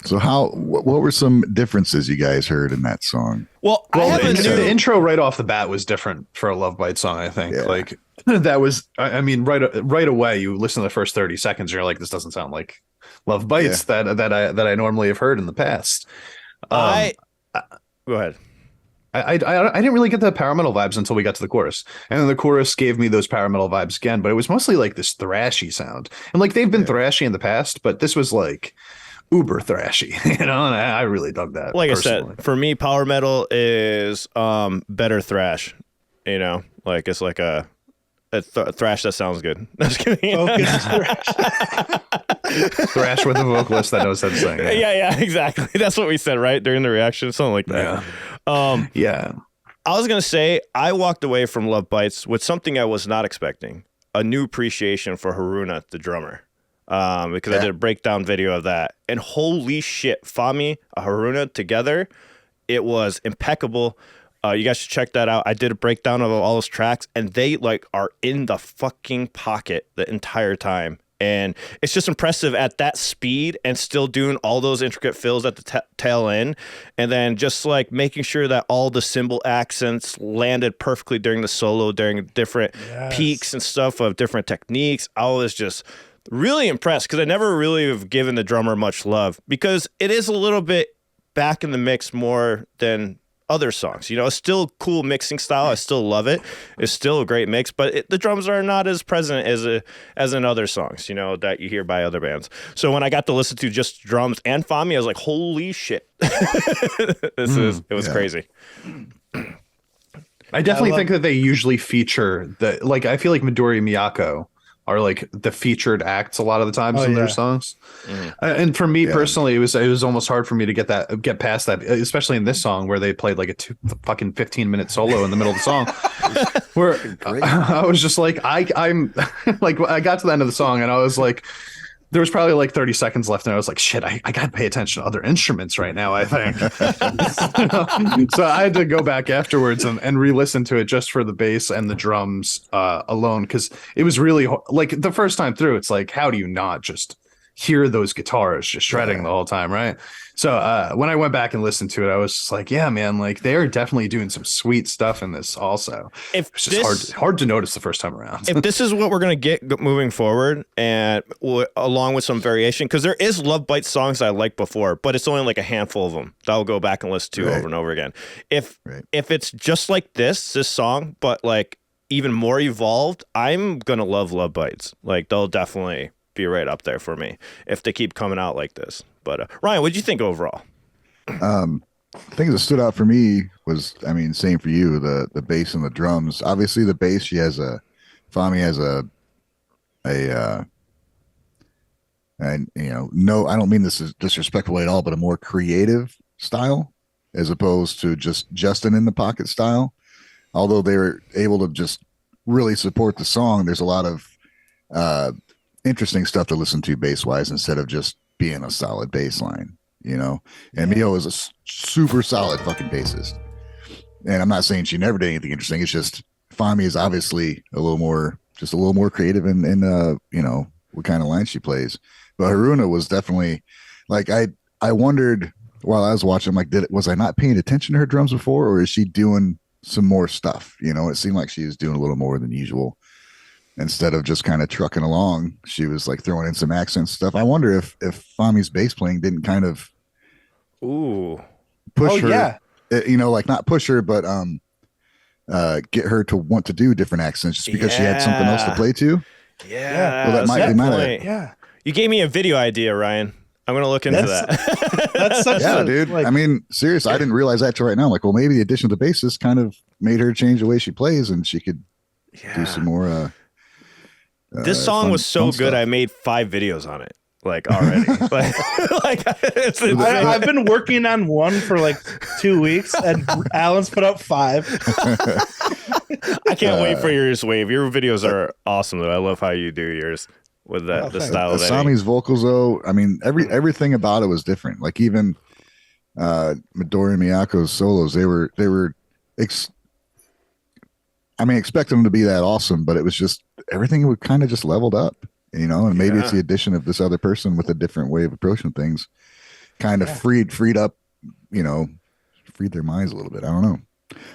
So what were some differences you guys heard in that song? Well, the intro right off the bat was different for a Love Bite song, I think. Like that was, I mean, right away, you listen to the first 30 seconds and you're like, this doesn't sound like Love Bites that I normally have heard in the past. Go ahead. I didn't really get the power metal vibes until we got to the chorus, and then the chorus gave me those power metal vibes again, but it was mostly like this thrashy sound, and like they've been thrashy in the past, but this was like uber thrashy, you know, and I really dug that. Like personally. I said, for me, power metal is better thrash, you know, like it's like a thrash that sounds good. Just kidding. Thrash with a vocalist that knows how to sing. Yeah, exactly. That's what we said, right? During the reaction, something like that. Yeah. I was going to say, I walked away from Love Bites with something I was not expecting, a new appreciation for Haruna, the drummer, because I did a breakdown video of that. And holy shit, Fami, Haruna together, it was impeccable. You guys should check that out. I did a breakdown of all those tracks, and they like are in the fucking pocket the entire time. And it's just impressive at that speed and still doing all those intricate fills at the tail end. And then just like making sure that all the cymbal accents landed perfectly during the solo, during different peaks and stuff of different techniques. I was just really impressed because I never really have given the drummer much love because it is a little bit back in the mix more than other songs. You know, it's still a cool mixing style. I still love it. It's still a great mix, but the drums are not as present as in other songs, you know, that you hear by other bands. So when I got to listen to just drums and Fami, I was like, holy shit. It was crazy. I definitely think that they usually feature I feel like Midori Miyako are like the featured acts a lot of the times in their songs. And for me personally, it was almost hard for me to get past that, especially in this song where they played like a fucking 15-minute solo in the middle of the song where I was just like, I'm like, I got to the end of the song and I was like, there was probably like 30 seconds left and I was like, shit, I got to pay attention to other instruments right now, I think. So I had to go back afterwards and re-listen to it just for the bass and the drums alone. Cause it was really like the first time through, it's like, how do you not just hear those guitars just shredding the whole time, right? So when I went back and listened to it, I was just like, yeah, man, like they are definitely doing some sweet stuff in this also. It's just hard to notice the first time around. If this is what we're going to get moving forward and along with some variation, because there is Love Bite songs I liked before, but it's only like a handful of them that I'll go back and listen to over and over again. If it's just like this song, but like even more evolved, I'm going to love Love Bites. Like they'll definitely be right up there for me if they keep coming out like this. But Ryan, what did you think overall? Things that stood out for me was, I mean, same for you, the bass and the drums. Obviously the bass, Fami has and you know, no, I don't mean this is disrespectful at all, but a more creative style as opposed to just Justin in the pocket style. Although they were able to just really support the song, there's a lot of interesting stuff to listen to bass wise instead of just being a solid bass line, you know. And Mio is a super solid fucking bassist, and I'm not saying she never did anything interesting. It's just Fami is obviously a little more creative in you know, what kind of line she plays. But Haruna was definitely like, I wondered while I was watching, like, was I not paying attention to her drums before, or is she doing some more stuff? You know, it seemed like she was doing a little more than usual. Instead of just kind of trucking along, she was like throwing in some accent stuff. I wonder if Fami's bass playing didn't kind of push her, you know, like not push her, but get her to want to do different accents just because she had something else to play to. Yeah. Well, that might be my Yeah. You gave me a video idea, Ryan. I'm going to look into that. That's such a, dude. Like, I mean, seriously, I didn't realize that till right now. Like, well, maybe the addition of the bassist kind of made her change the way she plays and she could do some more, this song was so good, I made 5 videos on it, like already. I've been working on one for like 2 weeks, and Alan's put up 5. I can't wait for yours, Wave. Your videos are awesome, though. I love how you do yours with that the style of Sami's vocals, though. I mean, everything about it was different. Like even Midori Miyako's solos, they were. I mean, expect them to be that awesome, but it was just everything would kind of just leveled up, you know. And maybe it's the addition of this other person with a different way of approaching things. kind of freed up, freed their minds a little bit. I don't know.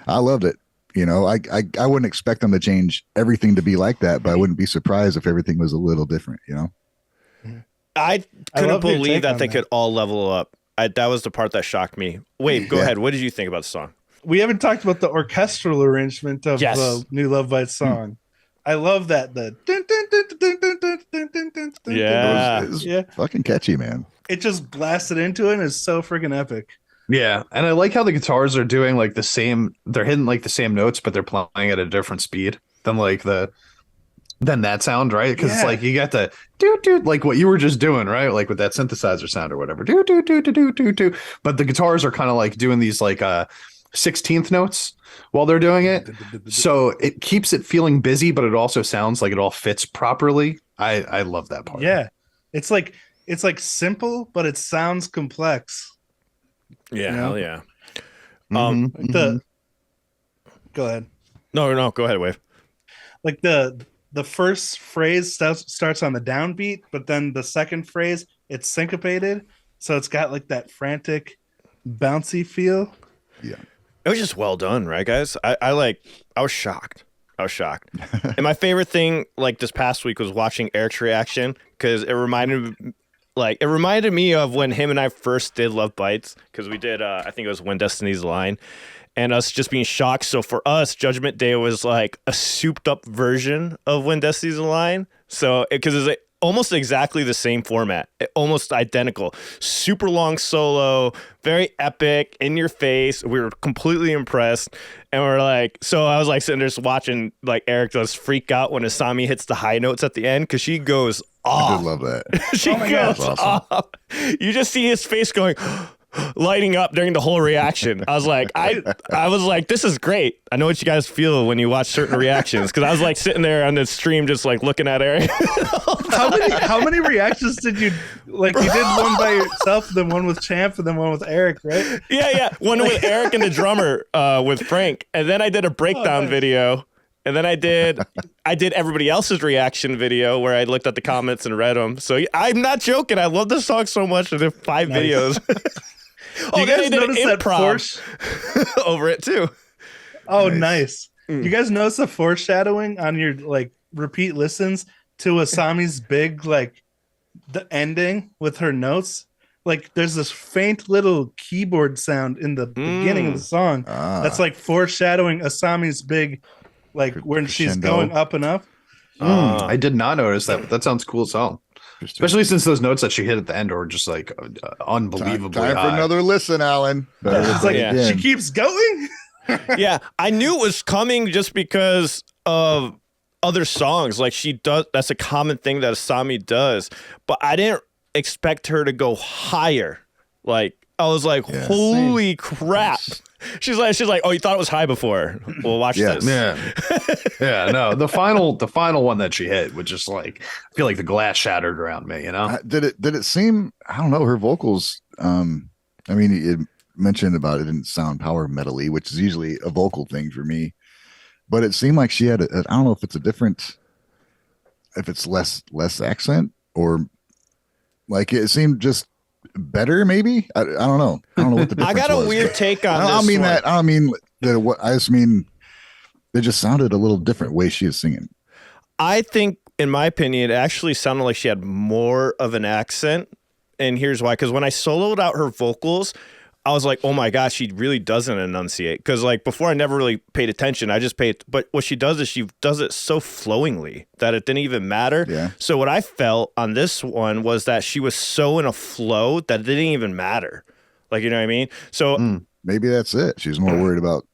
I loved it. I wouldn't expect them to change everything to be like that, but I wouldn't be surprised if everything was a little different, I couldn't believe that they could all level up. That was the part that shocked me. Wait, go ahead. What did you think about the song? We haven't talked about the orchestral arrangement of the new Love Bites song. I love that. It was fucking catchy, man. It just blasted into it and is so freaking epic. Yeah, and I like how the guitars are doing like the same. They're hitting like the same notes, but they're playing at a different speed than that sound, right? Because it's like you got the do like what you were just doing, right? Like with that synthesizer sound or whatever. Do. But the guitars are kind of like doing these like 16th notes while they're doing it, so it keeps it feeling busy, but it also sounds like it all fits properly. I love that part. Yeah, it's like simple, but it sounds complex. Yeah, hell yeah. Go ahead. No, go ahead, Wave. Like the first phrase starts on the downbeat, but then the second phrase it's syncopated, so it's got like that frantic, bouncy feel. Yeah, it was just well done, right, guys? I was shocked. And my favorite thing, like this past week, was watching Eric's reaction because it reminded me of when him and I first did Love Bites, because we did I think it was When Destiny's Align, and us just being shocked. So for us, Judgment Day was like a souped up version of When Destiny's Align. So because it's almost exactly the same format, almost identical, super long solo, very epic, in your face. We were completely impressed, and we're like, so I was like sitting there just watching like Eric just freak out when Asami hits the high notes at the end, because she goes off. I did love that. She goes off. You just see his face going lighting up during the whole reaction. I was like, I was like, this is great. I know what you guys feel when you watch certain reactions, because I was like sitting there on the stream just like looking at Eric. How many reactions did you like? You did one by yourself, then one with Champ, and then one with Eric, right? Yeah. One with Eric and the drummer with Frank, and then I did a breakdown video. And then I did everybody else's reaction video where I looked at the comments and read them. So I'm not joking. I love this song so much. There's 5 videos. You guys notice that over it too. Oh, nice. You guys notice the foreshadowing on your like repeat listens to Asami's big like the ending with her notes? Like there's this faint little keyboard sound in the beginning of the song that's like foreshadowing Asami's big, like when she's going up and up. I did not notice that, but that sounds cool as hell. Especially since those notes that she hit at the end are just like unbelievably time for another listen, Alan. It's like she keeps going. Yeah, I knew it was coming just because of other songs. Like she does, that's a common thing that Asami does, but I didn't expect her to go higher. Like I was like, holy crap. She's like, oh, you thought it was high before? Well, watch this. Yeah. No, the final one that she hit was just like, I feel like the glass shattered around me. You know? Did it seem? I don't know. Her vocals. I mean, it mentioned about it didn't sound power metal-y, which is usually a vocal thing for me. But it seemed like she had. I don't know if it's a different. If it's less accent or like it seemed just better, maybe. I don't know. I don't know what the difference I got a was, weird take on I don't this mean one. that. I don't mean that. What I just mean, it just sounded a little different way she is singing. I think, in my opinion, it actually sounded like she had more of an accent, and here's why. Because when I soloed out her vocals, I was like, oh my gosh, she really doesn't enunciate. Because like before, I never really paid attention. I just paid. But what she does is she does it so flowingly that it didn't even matter. Yeah. So what I felt on this one was that she was so in a flow that it didn't even matter. Like, you know what I mean? So maybe that's it. She's more worried about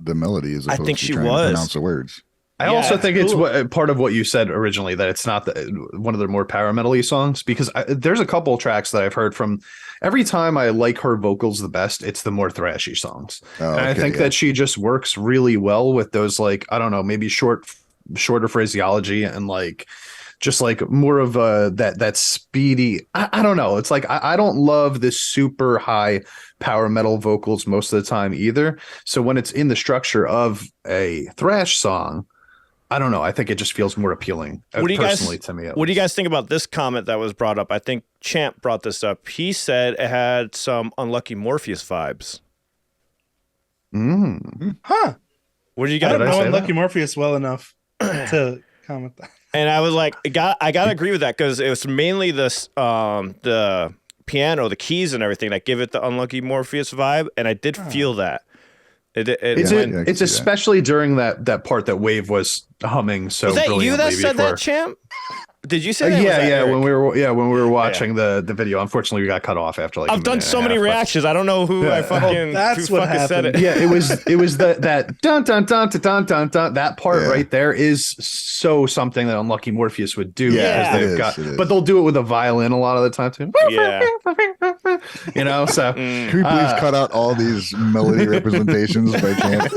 the melody as opposed to trying to pronounce the words. I also think it's part of what you said originally, that it's not one of the more power metal-y songs, because there's a couple of tracks that I've heard from. Every time I like her vocals the best, it's the more thrashy songs. And I think that she just works really well with those, like, I don't know, maybe shorter phraseology and like just like more of that speedy. I don't know. It's like I don't love this super high power metal vocals most of the time either. So when it's in the structure of a thrash song, I don't know. I think it just feels more appealing personally to me. What do you guys think about this comment that was brought up? I think Champ brought this up. He said it had some Unlucky Morpheus vibes. Huh. What did you I guys? don't know Unlucky Morpheus well enough to comment that. And I was like, I gotta agree with that because it was mainly the piano, the keys, and everything that give it the Unlucky Morpheus vibe, and I did feel that. It's especially during that part that Wave was humming so brilliantly. Was that you that said that, Champ? Did you say that? Yeah, when we were watching the video. Unfortunately, we got cut off after like. I've done so many reactions. I don't know who I fucking. That's what happened. Said it. Yeah, it was that dun dun dun dun dun dun. That part right there is so something that Unlucky Morpheus would do. Yeah, but they'll do it with a violin a lot of the time too. Yeah. You know, so can we please cut out all these melody representations by Champ?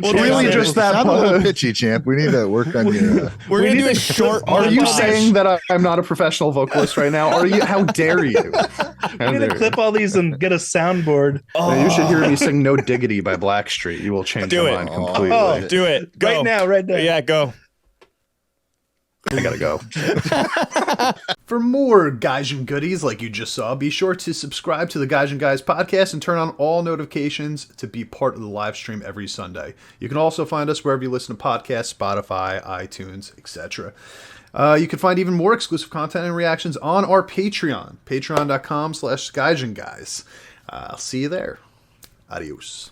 Well, really just that sound a little pitchy, Champ. We need to work on your. We're gonna do a short. Are you saying that I'm not a professional vocalist right now? Are you? How dare you? We need to clip all these and get a soundboard. You should hear me sing "No Diggity" by Blackstreet. You will change your mind completely. Oh, do it. Go. Right now. Yeah, go. I gotta go. For more Gaijin goodies like you just saw, be sure to subscribe to the Gaijin Guys podcast and turn on all notifications to be part of the live stream every Sunday. You can also find us wherever you listen to podcasts, Spotify, iTunes, etc. You can find even more exclusive content and reactions on our Patreon, patreon.com/Gaijin Guys. I'll see you there. Adios.